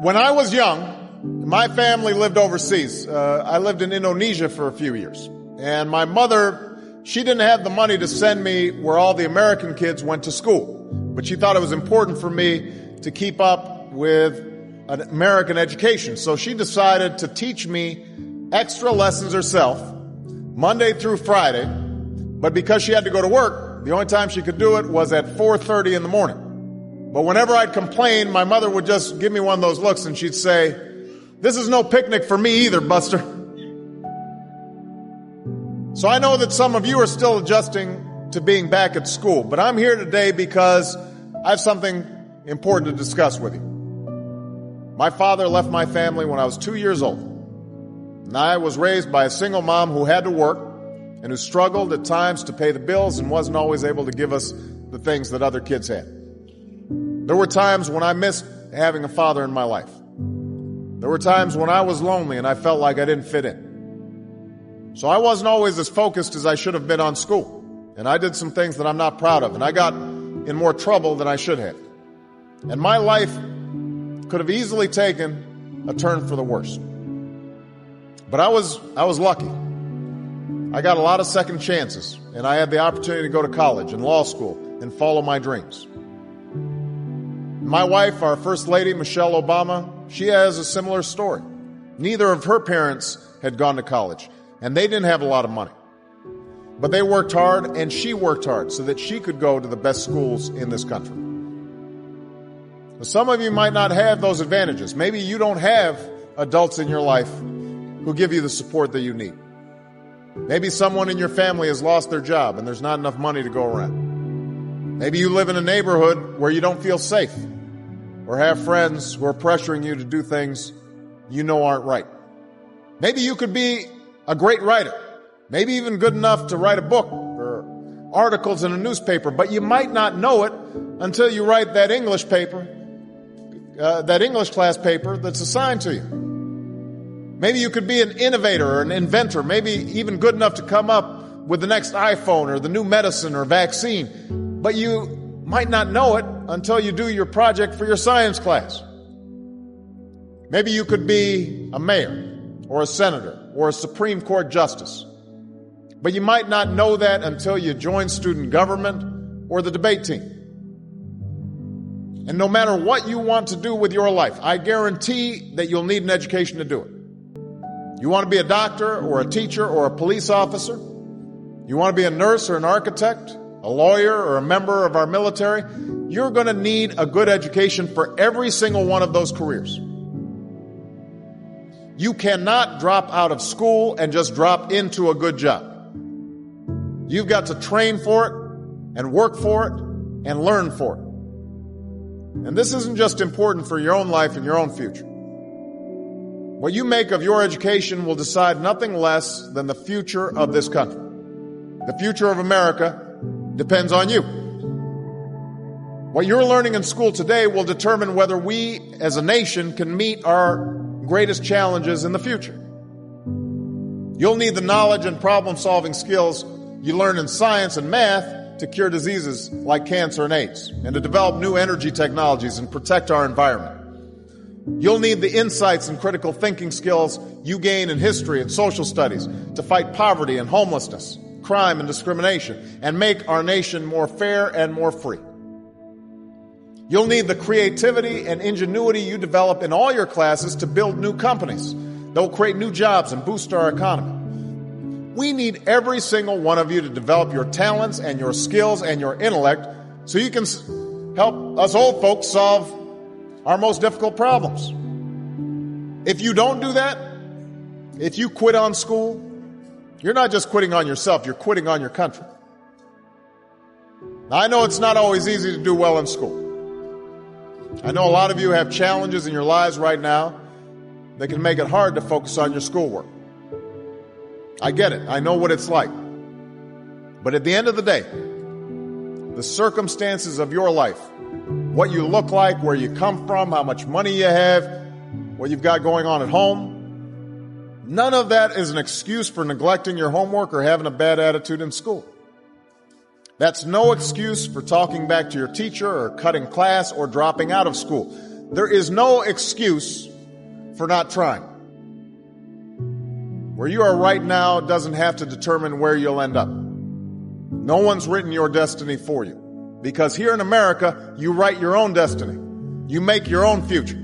When I was young, my family lived overseas. I lived in Indonesia for a few years. And my mother, she didn't have the money to send me where all the American kids went to school. But she thought it was important for me to keep up with an American education. So she decided to teach me extra lessons herself, Monday through Friday. But because she had to go to work, the only time she could do it was at 4:30 in the morning. But whenever I'd complain, my mother would just give me one of those looks and she'd say, "This is no picnic for me either, Buster." So I know that some of you are still adjusting to being back at school, but I'm here today because I have something important to discuss with you. My father left my family when I was 2 years old, and I was raised by a single mom who had to work and who struggled at times to pay the bills and wasn't always able to give us the things that other kids had. There were times when I missed having a father in my life. There were times when I was lonely and I felt like I didn't fit in. So I wasn't always as focused as I should have been on school. And I did some things that I'm not proud of. And I got in more trouble than I should have. And my life could have easily taken a turn for the worse. But I was lucky. I got a lot of second chances. And I had the opportunity to go to college and law school and follow my dreams. My wife, our First Lady, Michelle Obama, she has a similar story. Neither of her parents had gone to college, and they didn't have a lot of money. But they worked hard, and she worked hard so that she could go to the best schools in this country. Some of you might not have those advantages. Maybe you don't have adults in your life who give you the support that you need. Maybe someone in your family has lost their job, and there's not enough money to go around. Maybe you live in a neighborhood where you don't feel safe, or have friends who are pressuring you to do things you know aren't right. Maybe you could be a great writer, maybe even good enough to write a book or articles in a newspaper, but you might not know it until you write that English class paper that's assigned to you. Maybe you could be an innovator or an inventor, maybe even good enough to come up with the next iPhone or the new medicine or vaccine, but you might not know it until you do your project for your science class. Maybe you could be a mayor or a senator or a Supreme Court justice, but you might not know that until you join student government or the debate team. And no matter what you want to do with your life, I guarantee that you'll need an education to do it. You want to be a doctor or a teacher or a police officer? You want to be a nurse or an architect? A lawyer or a member of our military? You're going to need a good education for every single one of those careers. You cannot drop out of school and just drop into a good job. You've got to train for it and work for it and learn for it. And this isn't just important for your own life and your own future. What you make of your education will decide nothing less than the future of this country. The future of America depends on you. What you're learning in school today will determine whether we as a nation can meet our greatest challenges in the future. You'll need the knowledge and problem-solving skills you learn in science and math to cure diseases like cancer and AIDS, and to develop new energy technologies and protect our environment. You'll need the insights and critical thinking skills you gain in history and social studies to fight poverty and homelessness, crime and discrimination, and make our nation more fair and more free. You'll need the creativity and ingenuity you develop in all your classes to build new companies that will create new jobs and boost our economy. We need every single one of you to develop your talents and your skills and your intellect so you can help us old folks solve our most difficult problems. If you don't do that, if you quit on school, you're not just quitting on yourself, you're quitting on your country. Now, I know it's not always easy to do well in school. I know a lot of you have challenges in your lives right now that can make it hard to focus on your schoolwork. I get it. I know what it's like. But at the end of the day, the circumstances of your life, what you look like, where you come from, how much money you have, what you've got going on at home, none of that is an excuse for neglecting your homework or having a bad attitude in school. That's no excuse for talking back to your teacher or cutting class or dropping out of school. There is no excuse for not trying. Where you are right now doesn't have to determine where you'll end up. No one's written your destiny for you. Because here in America, you write your own destiny. You make your own future.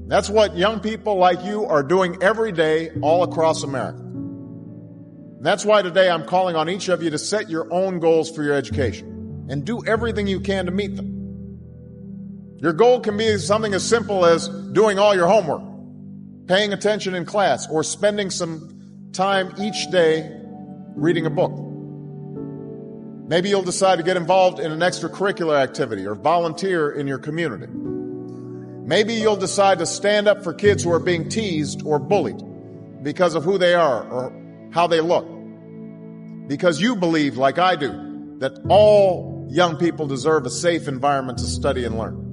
That's what young people like you are doing every day all across America. That's why today I'm calling on each of you to set your own goals for your education and do everything you can to meet them. Your goal can be something as simple as doing all your homework, paying attention in class, or spending some time each day reading a book. Maybe you'll decide to get involved in an extracurricular activity or volunteer in your community. Maybe you'll decide to stand up for kids who are being teased or bullied because of who they are or how they look. Because you believe, like I do, that all young people deserve a safe environment to study and learn.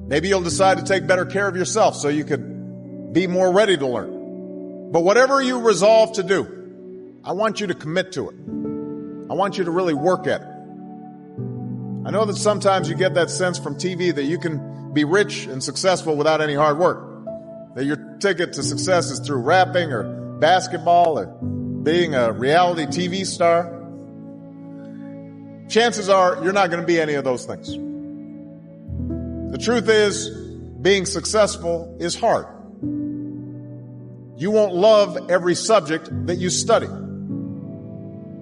Maybe you'll decide to take better care of yourself so you could be more ready to learn. But whatever you resolve to do, I want you to commit to it. I want you to really work at it. I know that sometimes you get that sense from TV that you can be rich and successful without any hard work. That your ticket to success is through rapping or basketball or being a reality TV star. Chances are you're not going to be any of those things. The truth is, being successful is hard. You won't love every subject that you study.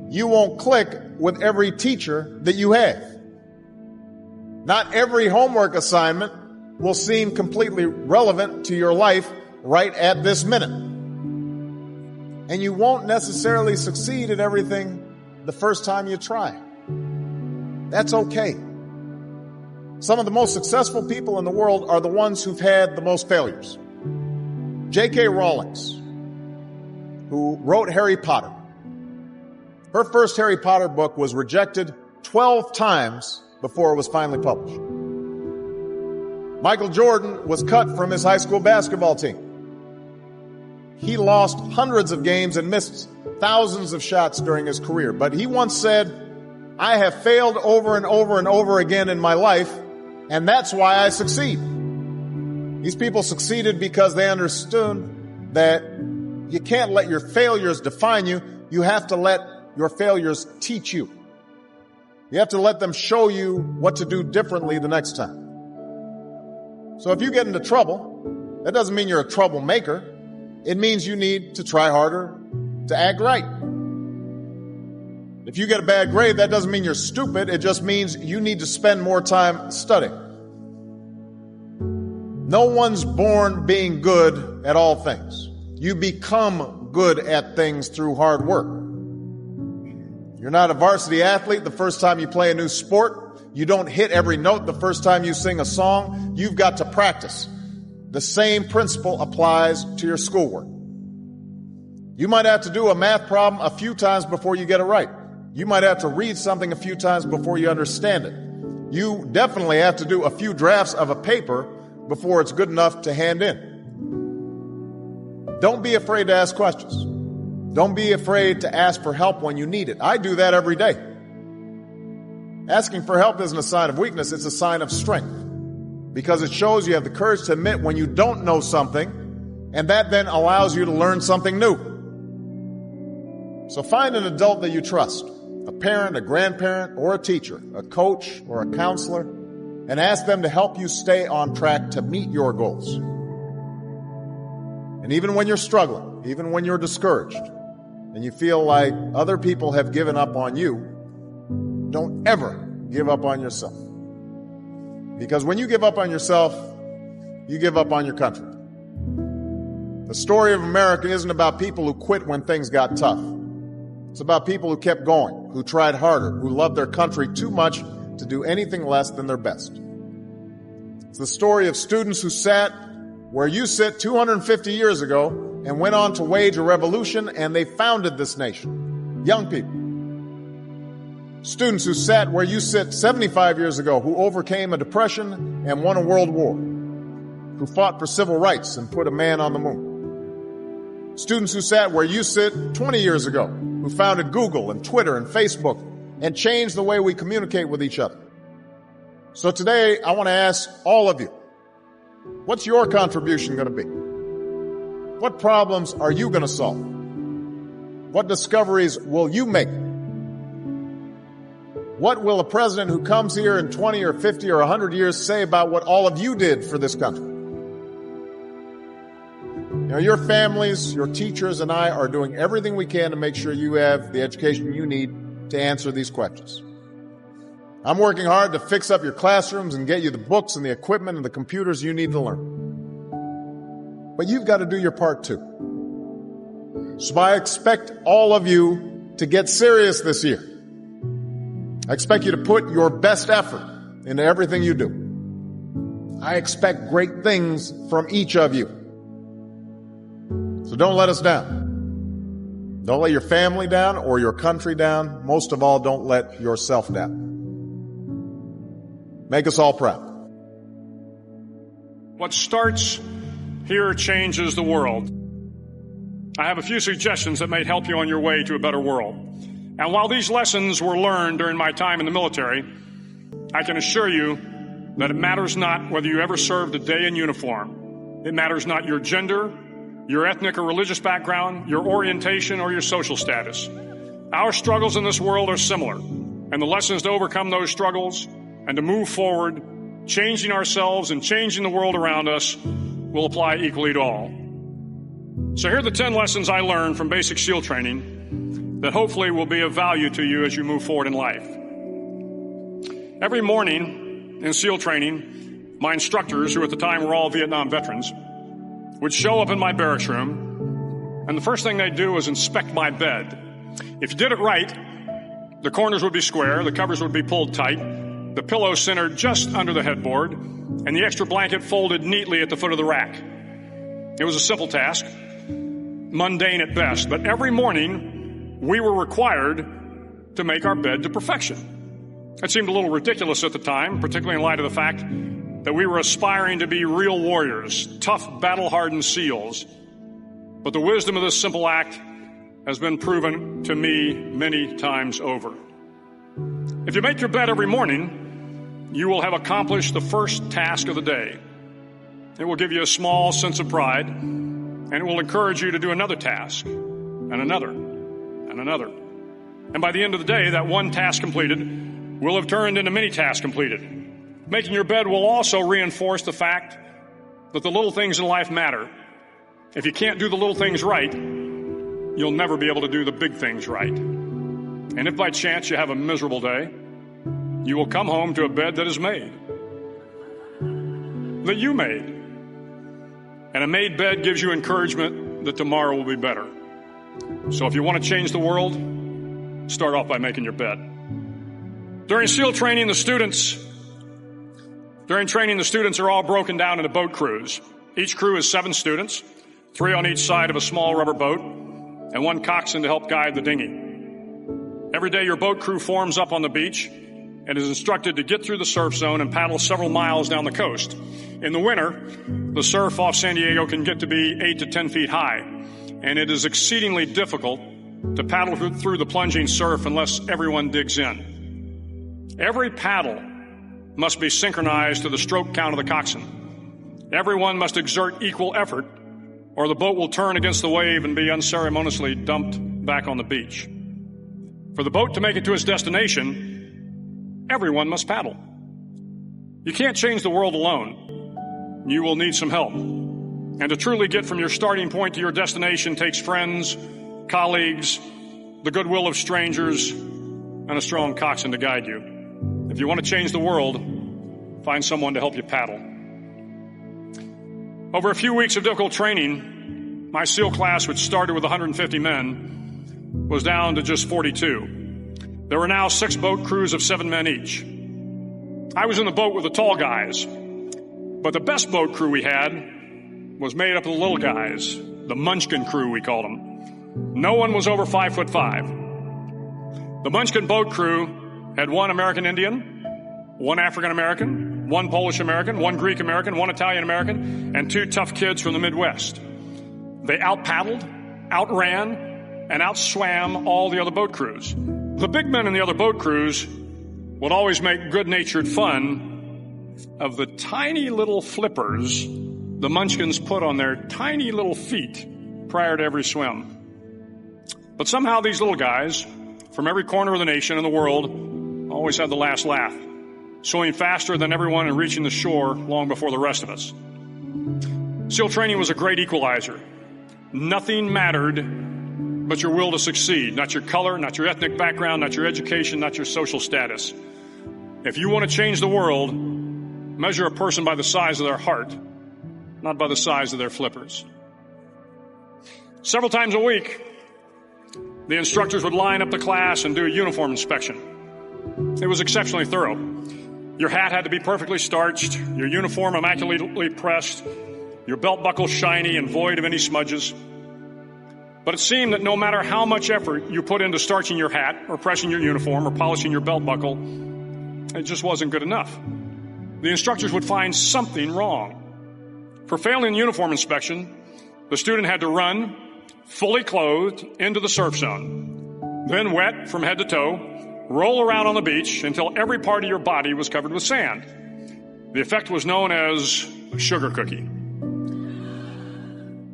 You won't click with every teacher that you have. Not every homework assignment will seem completely relevant to your life right at this minute. And you won't necessarily succeed at everything the first time you try. That's okay. Some of the most successful people in the world are the ones who've had the most failures. J.K. Rowling, who wrote Harry Potter. Her first Harry Potter book was rejected 12 times before it was finally published. Michael Jordan was cut from his high school basketball team. He lost hundreds of games and missed thousands of shots during his career. But he once said, "I have failed over and over and over again in my life, and that's why I succeed." These people succeeded because they understood that you can't let your failures define you. You have to let your failures teach you. You have to let them show you what to do differently the next time. So if you get into trouble, that doesn't mean you're a troublemaker. It means you need to try harder to act right. If you get a bad grade, that doesn't mean you're stupid. It just means you need to spend more time studying. No one's born being good at all things. You become good at things through hard work. You're not a varsity athlete the first time you play a new sport. You don't hit every note the first time you sing a song. You've got to practice. The same principle applies to your schoolwork. You might have to do a math problem a few times before you get it right. You might have to read something a few times before you understand it. You definitely have to do a few drafts of a paper before it's good enough to hand in. Don't be afraid to ask questions. Don't be afraid to ask for help when you need it. I do that every day. Asking for help isn't a sign of weakness, it's a sign of strength. Because it shows you have the courage to admit when you don't know something, and that then allows you to learn something new. So find an adult that you trust, a parent, a grandparent, or a teacher, a coach, or a counselor, and ask them to help you stay on track to meet your goals. And even when you're struggling, even when you're discouraged, and you feel like other people have given up on you, don't ever give up on yourself. Because when you give up on yourself, you give up on your country. The story of America isn't about people who quit when things got tough. It's about people who kept going, who tried harder, who loved their country too much to do anything less than their best. It's the story of students who sat where you sit 250 years ago and went on to wage a revolution, and they founded this nation. Young people. Students who sat where you sit 75 years ago, who overcame a depression and won a world war, who fought for civil rights and put a man on the moon. Students who sat where you sit 20 years ago, who founded Google and Twitter and Facebook and changed the way we communicate with each other. So today, I want to ask all of you, what's your contribution going to be? What problems are you going to solve? What discoveries will you make? What will a president who comes here in 20 or 50 or 100 years say about what all of you did for this country? You know, your families, your teachers, and I are doing everything we can to make sure you have the education you need to answer these questions. I'm working hard to fix up your classrooms and get you the books and the equipment and the computers you need to learn. But you've got to do your part too. So I expect all of you to get serious this year. I expect you to put your best effort into everything you do. I expect great things from each of you. So don't let us down. Don't let your family down or your country down. Most of all, don't let yourself down. Make us all proud. What starts here changes the world. I have a few suggestions that may help you on your way to a better world. And while these lessons were learned during my time in the military, I can assure you that it matters not whether you ever served a day in uniform. It matters not your gender, your ethnic or religious background, your orientation, or your social status. Our struggles in this world are similar, and the lessons to overcome those struggles and to move forward, changing ourselves and changing the world around us, will apply equally to all. So here are the 10 lessons I learned from basic SEAL training that hopefully will be of value to you as you move forward in life. Every morning in SEAL training, my instructors, who at the time were all Vietnam veterans, would show up in my barracks room, and the first thing they'd do was inspect my bed. If you did it right, the corners would be square, the covers would be pulled tight, the pillow centered just under the headboard, and the extra blanket folded neatly at the foot of the rack. It was a simple task, mundane at best, but every morning we were required to make our bed to perfection. It seemed a little ridiculous at the time, particularly in light of the fact that we were aspiring to be real warriors, tough, battle-hardened SEALs. But the wisdom of this simple act has been proven to me many times over. If you make your bed every morning, you will have accomplished the first task of the day. It will give you a small sense of pride, and it will encourage you to do another task, and another, and another. And by the end of the day, that one task completed will have turned into many tasks completed. Making your bed will also reinforce the fact that the little things in life matter. If you can't do the little things right, you'll never be able to do the big things right. And if by chance you have a miserable day, you will come home to a bed that is made, that you made. And a made bed gives you encouragement that tomorrow will be better. So if you want to change the world, start off by making your bed. During SEAL training, the students are all broken down into boat crews. Each crew is 7 students, 3 on each side of a small rubber boat, and 1 coxswain to help guide the dinghy. Every day your boat crew forms up on the beach and is instructed to get through the surf zone and paddle several miles down the coast. In the winter, the surf off San Diego can get to be 8 to 10 feet high, and it is exceedingly difficult to paddle through the plunging surf unless everyone digs in. Every paddle must be synchronized to the stroke count of the coxswain. Everyone must exert equal effort, or the boat will turn against the wave and be unceremoniously dumped back on the beach. For the boat to make it to its destination, everyone must paddle. You can't change the world alone. You will need some help. And to truly get from your starting point to your destination takes friends, colleagues, the goodwill of strangers, and a strong coxswain to guide you. If you want to change the world, find someone to help you paddle. Over a few weeks of difficult training, my SEAL class, which started with 150 men, was down to just 42. There were now 6 boat crews of 7 men each. I was in the boat with the tall guys, but the best boat crew we had was made up of the little guys, the Munchkin crew, we called them. No one was over 5'5". The Munchkin boat crew had 1 American Indian, 1 African American, 1 Polish American, 1 Greek American, 1 Italian American, and 2 tough kids from the Midwest. They out-paddled, outran, and outswam all the other boat crews. The big men in the other boat crews would always make good-natured fun of the tiny little flippers the Munchkins put on their tiny little feet prior to every swim. But somehow these little guys from every corner of the nation and the world always had the last laugh, swimming faster than everyone and reaching the shore long before the rest of us. SEAL training was a great equalizer. Nothing mattered but your will to succeed, not your color, not your ethnic background, not your education, not your social status. If you want to change the world, measure a person by the size of their heart, not by the size of their flippers. Several times a week, the instructors would line up the class and do a uniform inspection. It was exceptionally thorough. Your hat had to be perfectly starched, your uniform immaculately pressed, your belt buckle shiny and void of any smudges. But it seemed that no matter how much effort you put into starching your hat or pressing your uniform or polishing your belt buckle, it just wasn't good enough. The instructors would find something wrong. For failing the uniform inspection, the student had to run, fully clothed, into the surf zone, then wet from head to toe, roll around on the beach until every part of your body was covered with sand. The effect was known as a sugar cookie.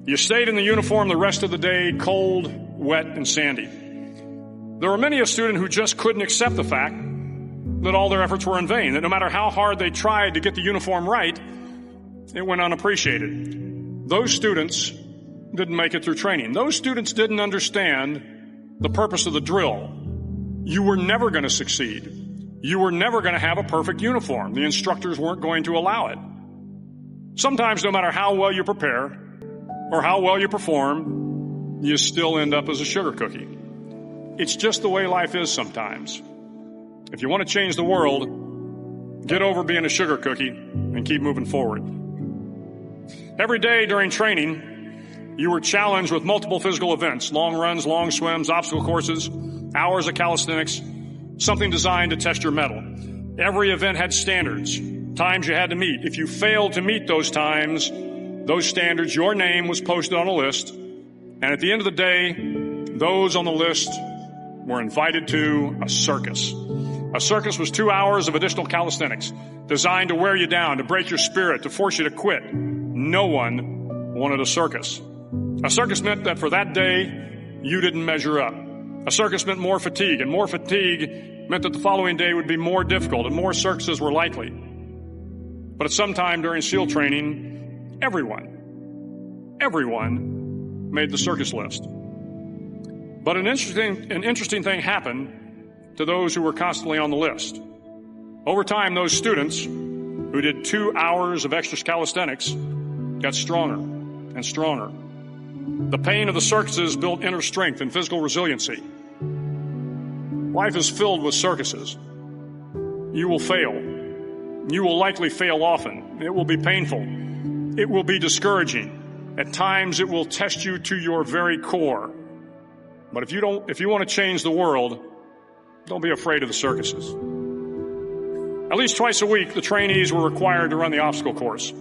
You stayed in the uniform the rest of the day, cold, wet, and sandy. There were many a student who just couldn't accept the fact that all their efforts were in vain, that no matter how hard they tried to get the uniform right, it went unappreciated. Those students didn't make it through training. Those students didn't understand the purpose of the drill. You were never going to succeed. You were never going to have a perfect uniform. The instructors weren't going to allow it. Sometimes, no matter how well you prepare or how well you perform, you still end up as a sugar cookie. It's just the way life is sometimes. If you want to change the world, get over being a sugar cookie and keep moving forward. Every day during training, you were challenged with multiple physical events, long runs, long swims, obstacle courses, hours of calisthenics, something designed to test your mettle. Every event had standards, times you had to meet. If you failed to meet those times, those standards, your name was posted on a list. And at the end of the day, those on the list were invited to a circus. A circus was 2 hours of additional calisthenics, designed to wear you down, to break your spirit, to force you to quit. No one wanted a circus. A circus meant that for that day, you didn't measure up. A circus meant more fatigue, and more fatigue meant that the following day would be more difficult, and more circuses were likely. But at some time during SEAL training, everyone made the circus list. But an interesting thing happened to those who were constantly on the list. Over time, those students who did 2 hours of extra calisthenics got stronger and stronger. The pain of the circuses built inner strength and physical resiliency. Life is filled with circuses. You will fail. You will likely fail often. It will be painful. It will be discouraging. At times, it will test you to your very core. But if you want to change the world, don't be afraid of the circuses. At least twice a week, the trainees were required to run the obstacle course.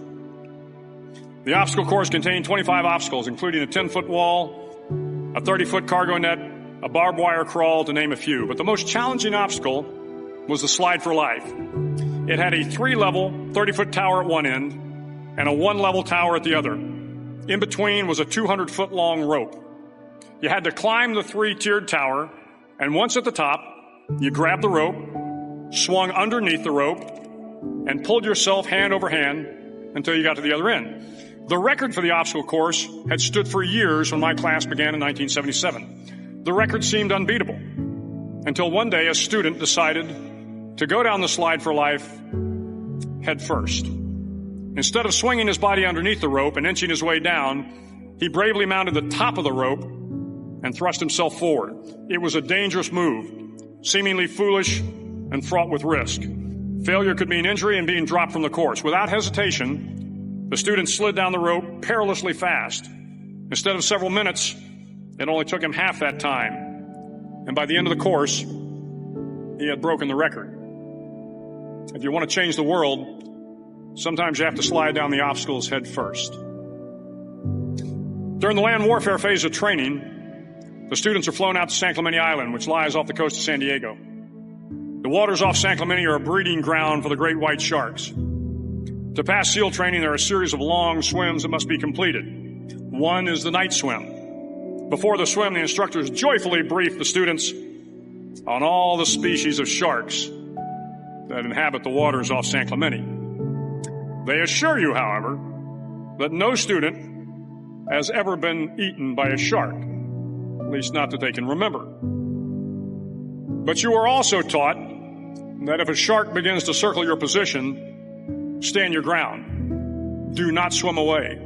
The obstacle course contained 25 obstacles, including a 10-foot wall, a 30-foot cargo net, a barbed wire crawl, to name a few. But the most challenging obstacle was the slide for life. It had a 3-level, 30-foot tower at one end and a 1-level tower at the other. In between was a 200-foot-long rope. You had to climb the 3-tiered tower, and once at the top, you grabbed the rope, swung underneath the rope, and pulled yourself hand over hand until you got to the other end. The record for the obstacle course had stood for years when my class began in 1977. The record seemed unbeatable until one day a student decided to go down the slide for life head first. Instead of swinging his body underneath the rope and inching his way down, he bravely mounted the top of the rope and thrust himself forward. It was a dangerous move, seemingly foolish and fraught with risk. Failure could mean injury and being dropped from the course. Without hesitation, the student slid down the rope perilously fast. Instead of several minutes, it only took him half that time. And by the end of the course, he had broken the record. If you want to change the world, sometimes you have to slide down the obstacles head first. During the land warfare phase of training, the students are flown out to San Clemente Island, which lies off the coast of San Diego. The waters off San Clemente are a breeding ground for the great white sharks. To pass SEAL training, there are a series of long swims that must be completed. One is the night swim. Before the swim, the instructors joyfully brief the students on all the species of sharks that inhabit the waters off San Clemente. They assure you, however, that no student has ever been eaten by a shark, at least not that they can remember. But you are also taught that if a shark begins to circle your position, stand your ground. Do not swim away.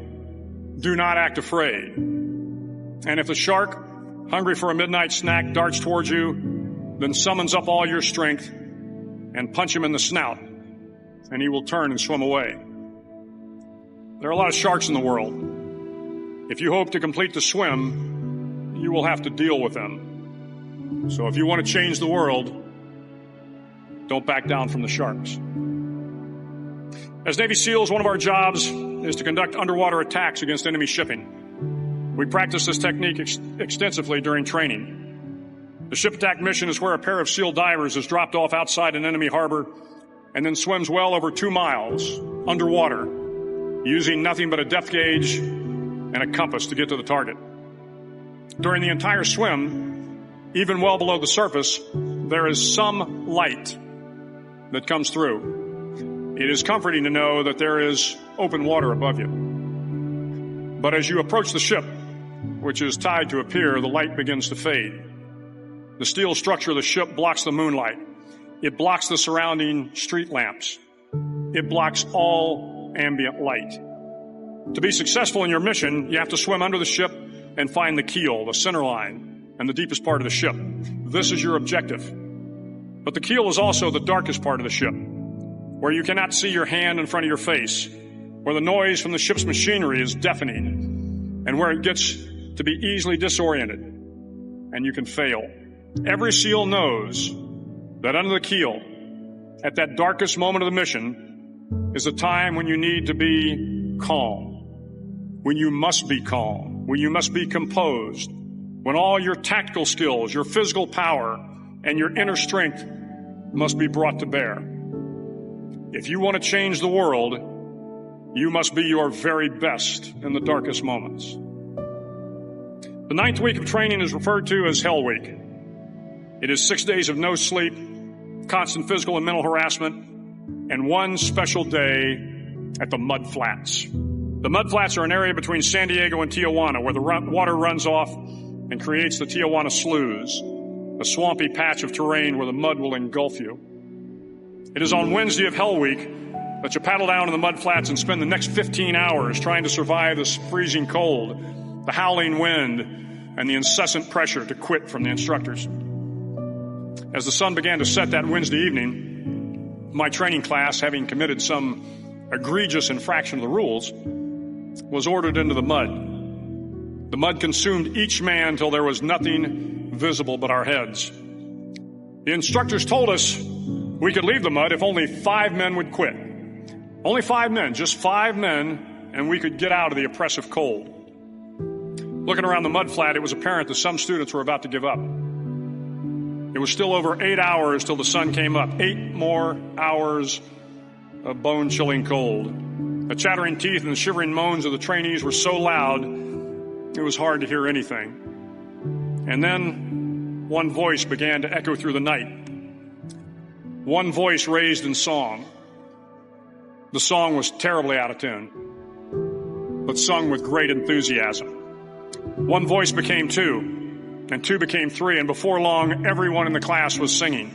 Do not act afraid. And if the shark, hungry for a midnight snack, darts towards you, then summons up all your strength and punch him in the snout, and he will turn and swim away. There are a lot of sharks in the world. If you hope to complete the swim, you will have to deal with them. So if you want to change the world, don't back down from the sharks. As Navy SEALs, one of our jobs is to conduct underwater attacks against enemy shipping. We practice this technique extensively during training. The ship attack mission is where a pair of SEAL divers is dropped off outside an enemy harbor and then swims well over 2 miles underwater, using nothing but a depth gauge and a compass to get to the target. During the entire swim, even well below the surface, there is some light that comes through. It is comforting to know that there is open water above you. But as you approach the ship, which is tied to a pier, the light begins to fade. The steel structure of the ship blocks the moonlight. It blocks the surrounding street lamps. It blocks all ambient light. To be successful in your mission, you have to swim under the ship and find the keel, the center line, and the deepest part of the ship. This is your objective. But the keel is also the darkest part of the ship, where you cannot see your hand in front of your face, where the noise from the ship's machinery is deafening, and where it gets to be easily disoriented, and you can fail. Every SEAL knows that under the keel, at that darkest moment of the mission, is a time when you need to be calm, when you must be calm, when you must be composed, when all your tactical skills, your physical power, and your inner strength must be brought to bear. If you want to change the world, you must be your very best in the darkest moments. The 9th week of training is referred to as Hell Week. It is 6 days of no sleep, constant physical and mental harassment, and one special day at the Mud Flats. The Mud Flats are an area between San Diego and Tijuana where the water runs off and creates the Tijuana Sloughs, a swampy patch of terrain where the mud will engulf you. It is on Wednesday of Hell Week that you paddle down to the Mud Flats and spend the next 15 hours trying to survive the freezing cold, the howling wind, and the incessant pressure to quit from the instructors. As the sun began to set that Wednesday evening, my training class, having committed some egregious infraction of the rules, was ordered into the mud. The mud consumed each man till there was nothing visible but our heads. The instructors told us we could leave the mud if only 5 men would quit. Only 5 men, just 5 men, and we could get out of the oppressive cold. Looking around the mud flat, it was apparent that some students were about to give up. It was still over 8 hours till the sun came up. 8 more hours of bone-chilling cold. The chattering teeth and the shivering moans of the trainees were so loud, it was hard to hear anything. And then one voice began to echo through the night. One voice raised in song. The song was terribly out of tune, but sung with great enthusiasm. One voice became 2, and 2 became 3, and before long, everyone in the class was singing.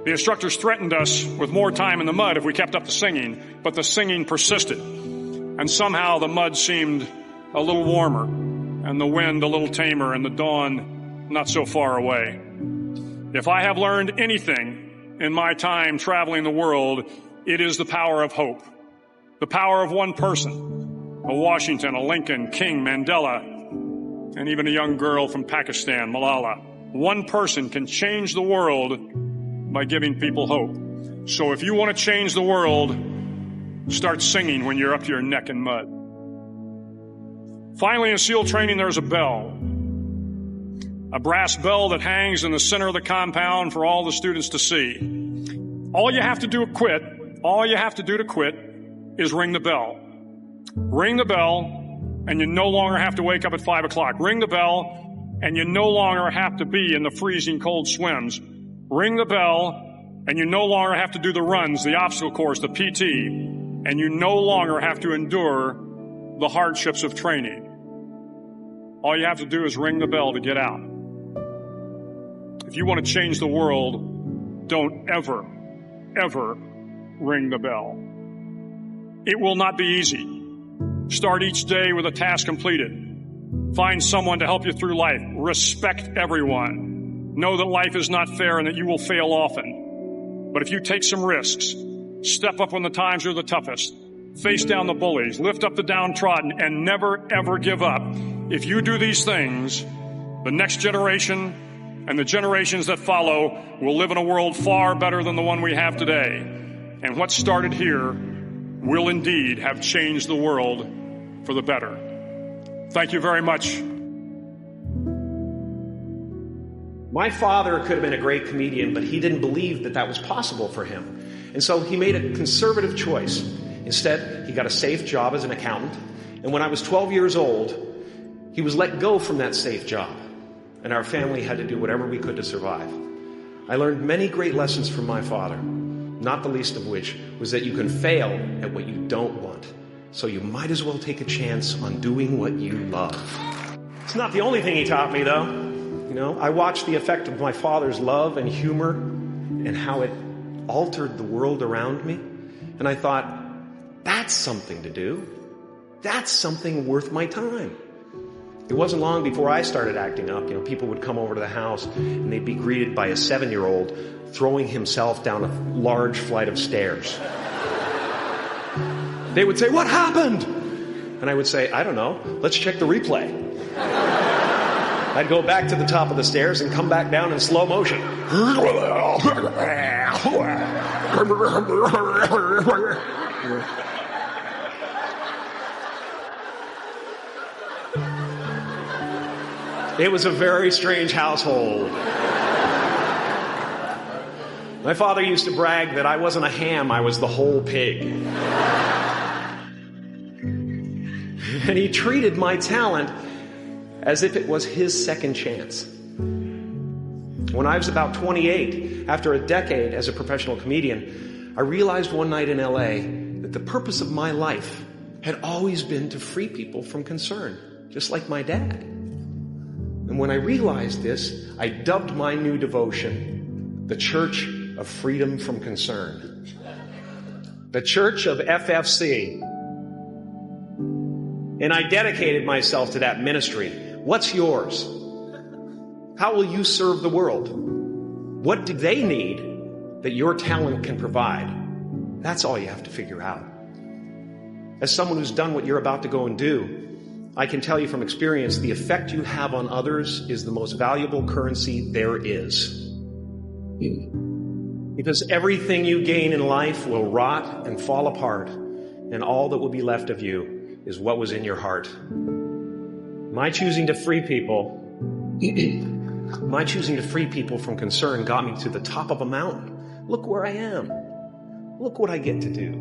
The instructors threatened us with more time in the mud if we kept up the singing, but the singing persisted, and somehow the mud seemed a little warmer, and the wind a little tamer, and the dawn not so far away. If I have learned anything in my time traveling the world, it is the power of hope, the power of one person, a Washington, a Lincoln, King, Mandela, and even a young girl from Pakistan, Malala. One person can change the world by giving people hope. So if you want to change the world, start singing when you're up to your neck in mud. Finally, in SEAL training, there's a bell. A brass bell that hangs in the center of the compound for all the students to see. All you have to do to quit is ring the bell. Ring the bell, and you no longer have to wake up at 5 o'clock. Ring the bell, and you no longer have to be in the freezing cold swims. Ring the bell, and you no longer have to do the runs, the obstacle course, the PT, and you no longer have to endure the hardships of training. All you have to do is ring the bell to get out. If you want to change the world, don't ever, ever ring the bell. It will not be easy. Start each day with a task completed. Find someone to help you through life. Respect everyone. Know that life is not fair and that you will fail often. But if you take some risks, step up when the times are the toughest, face down the bullies, lift up the downtrodden, and never, ever give up. If you do these things, the next generation and the generations that follow will live in a world far better than the one we have today. And what started here will indeed have changed the world for the better. Thank you very much. My father could have been a great comedian, but he didn't believe that that was possible for him. And so he made a conservative choice. Instead, he got a safe job as an accountant. And when I was 12 years old, he was let go from that safe job. And our family had to do whatever we could to survive. I learned many great lessons from my father, not the least of which was that you can fail at what you don't want. So you might as well take a chance on doing what you love. It's not the only thing he taught me, though. You know, I watched the effect of my father's love and humor and how it altered the world around me. And I thought, that's something to do. That's something worth my time. It wasn't long before I started acting up. You know, people would come over to the house and they'd be greeted by a 7-year-old throwing himself down a large flight of stairs. They would say, "What happened?" And I would say, "I don't know. Let's check the replay." I'd go back to the top of the stairs and come back down in slow motion. It was a very strange household. My father used to brag that I wasn't a ham, I was the whole pig. And he treated my talent as if it was his second chance. When I was about 28, after a decade as a professional comedian, I realized one night in LA that the purpose of my life had always been to free people from concern, just like my dad. And when I realized this, I dubbed my new devotion the Church of Freedom from Concern. The Church of FFC. And I dedicated myself to that ministry. What's yours? How will you serve the world? What do they need that your talent can provide? That's all you have to figure out. As someone who's done what you're about to go and do, I can tell you from experience, the effect you have on others is the most valuable currency there is. Because everything you gain in life will rot and fall apart, and all that will be left of you is what was in your heart. My choosing to free people from concern got me to the top of a mountain. Look where I am. Look what I get to do.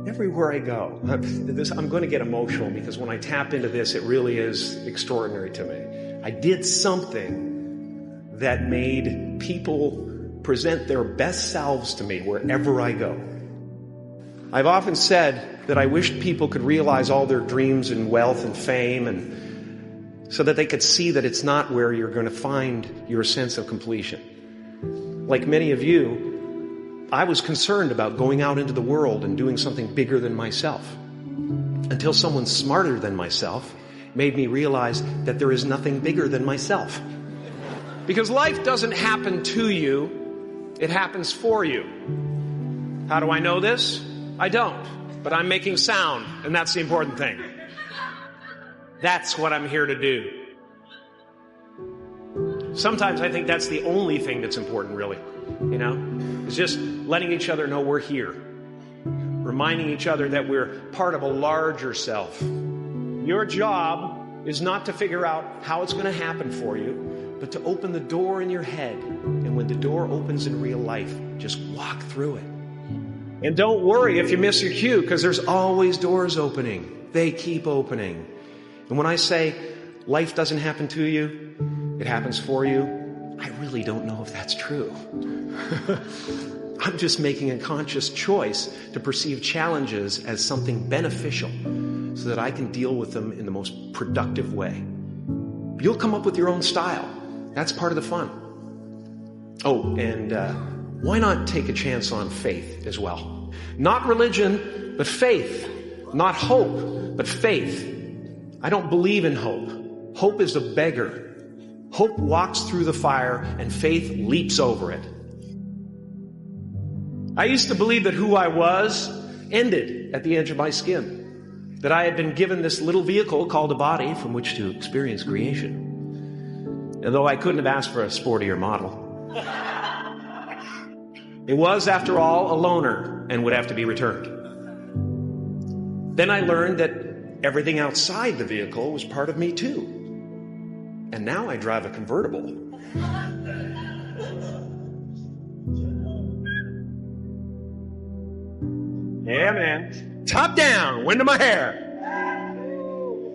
Everywhere I go. I'm going to get emotional because when I tap into this, it really is extraordinary to me. I did something that made people present their best selves to me wherever I go. I've often said that I wished people could realize all their dreams and wealth and fame, and so that they could see that it's not where you're going to find your sense of completion. Like many of you, I was concerned about going out into the world and doing something bigger than myself, until someone smarter than myself made me realize that there is nothing bigger than myself. Because life doesn't happen to you, it happens for you. How do I know this? I don't, but I'm making sound, and that's the important thing. That's what I'm here to do. Sometimes I think that's the only thing that's important, really. You know, it's just letting each other know we're here. Reminding each other that we're part of a larger self. Your job is not to figure out how it's going to happen for you, but to open the door in your head. And when the door opens in real life, just walk through it. And don't worry if you miss your cue, because there's always doors opening. They keep opening. And when I say life doesn't happen to you, it happens for you, I really don't know if that's true. I'm just making a conscious choice to perceive challenges as something beneficial so that I can deal with them in the most productive way. You'll come up with your own style. That's part of the fun. Oh, and why not take a chance on faith as well? Not religion, but faith. Not hope, but faith. I don't believe in hope. Hope is a beggar. Hope walks through the fire and faith leaps over it. I used to believe that who I was ended at the edge of my skin. That I had been given this little vehicle called a body from which to experience creation. And though I couldn't have asked for a sportier model, it was, after all, a loaner and would have to be returned. Then I learned that everything outside the vehicle was part of me too. And now I drive a convertible. Yeah, man. Top down, wind of my hair.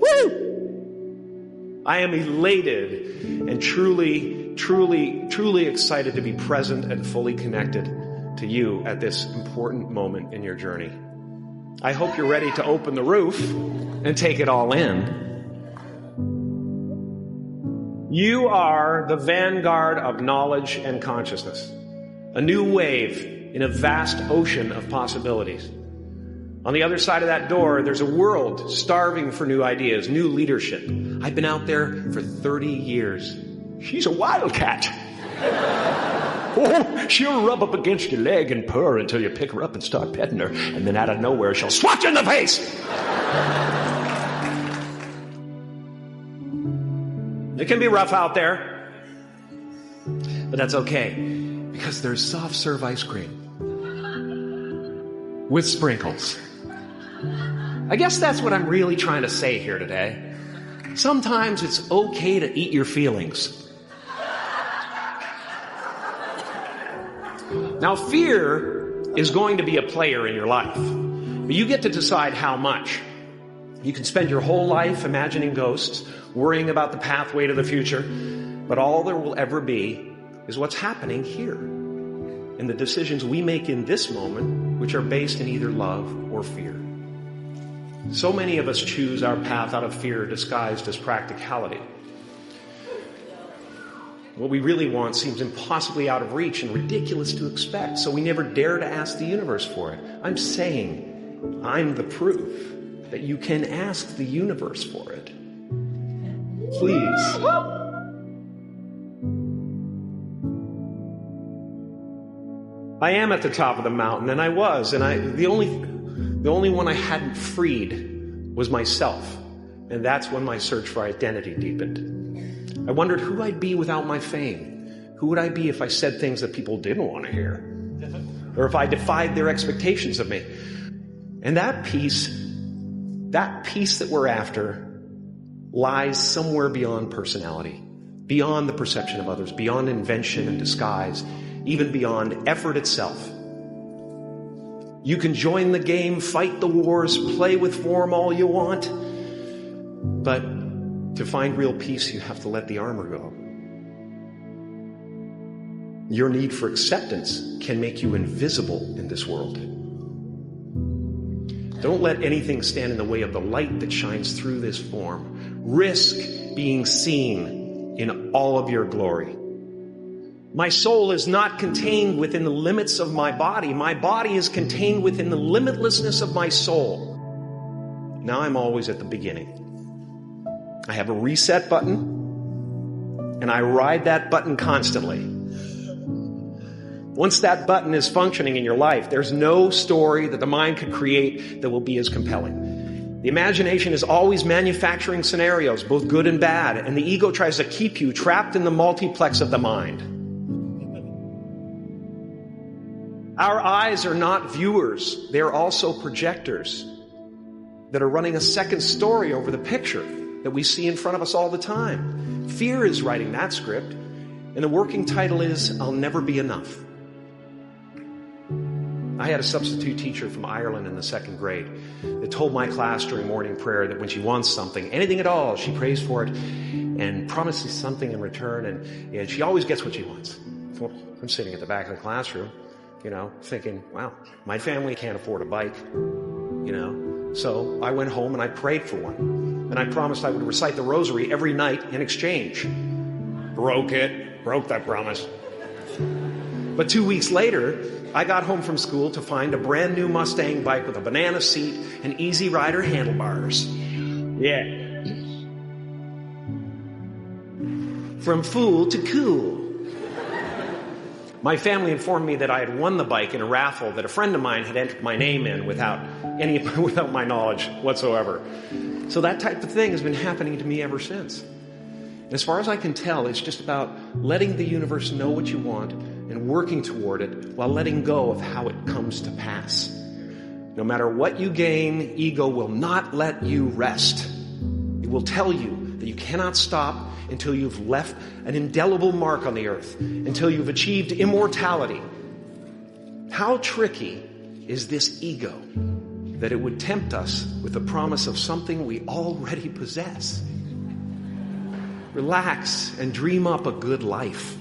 Woo! I am elated and truly excited to be present and fully connected to you at this important moment in your journey. I hope you're ready to open the roof and take it all in. You are the vanguard of knowledge and consciousness, a new wave in a vast ocean of possibilities. On the other side of that door, there's a world starving for new ideas, new leadership. I've been out there for 30 years. She's a wildcat. Oh, she'll rub up against your leg and purr until you pick her up and start petting her. And then out of nowhere, she'll swat you in the face. It can be rough out there, but that's okay, because there's soft serve ice cream with sprinkles. I guess that's what I'm really trying to say here today. Sometimes it's okay to eat your feelings. Now, fear is going to be a player in your life, but you get to decide how much. You can spend your whole life imagining ghosts, worrying about the pathway to the future, but all there will ever be is what's happening here, and the decisions we make in this moment, which are based in either love or fear. So many of us choose our path out of fear disguised as practicality. What we really want seems impossibly out of reach and ridiculous to expect, so we never dare to ask the universe for it. I'm saying I'm the proof that you can ask the universe for it. Please. I am at the top of the mountain, and I was, and the only one I hadn't freed was myself. And that's when my search for identity deepened. I wondered who I'd be without my fame. Who would I be if I said things that people didn't want to hear? Or if I defied their expectations of me? And that peace that we're after lies somewhere beyond personality, beyond the perception of others, beyond invention and disguise, even beyond effort itself. You can join the game, fight the wars, play with form all you want, but to find real peace, you have to let the armor go. Your need for acceptance can make you invisible in this world. Don't let anything stand in the way of the light that shines through this form. Risk being seen in all of your glory. My soul is not contained within the limits of my body. My body is contained within the limitlessness of my soul. Now I'm always at the beginning. I have a reset button, and I ride that button constantly. Once that button is functioning in your life, there's no story that the mind could create that will be as compelling. The imagination is always manufacturing scenarios, both good and bad, and the ego tries to keep you trapped in the multiplex of the mind. Our eyes are not viewers. They are also projectors that are running a second story over the picture that we see in front of us all the time. Fear is writing that script, and the working title is, I'll Never Be Enough. I had a substitute teacher from Ireland in the 2nd grade that told my class during morning prayer that when she wants something, anything at all, she prays for it and promises something in return, and she always gets what she wants. So I'm sitting at the back of the classroom, thinking, wow, my family can't afford a bike, So I went home and I prayed for one. And I promised I would recite the rosary every night in exchange. Broke that promise. But 2 weeks later, I got home from school to find a brand new Mustang bike with a banana seat and Easy Rider handlebars. Yeah. From fool to cool. My family informed me that I had won the bike in a raffle that a friend of mine had entered my name in without my knowledge whatsoever. So that type of thing has been happening to me ever since. And as far as I can tell, it's just about letting the universe know what you want and working toward it while letting go of how it comes to pass. No matter what you gain, ego will not let you rest. It will tell you that you cannot stop until you've left an indelible mark on the earth, until you've achieved immortality. How tricky is this ego that it would tempt us with the promise of something we already possess? Relax and dream up a good life.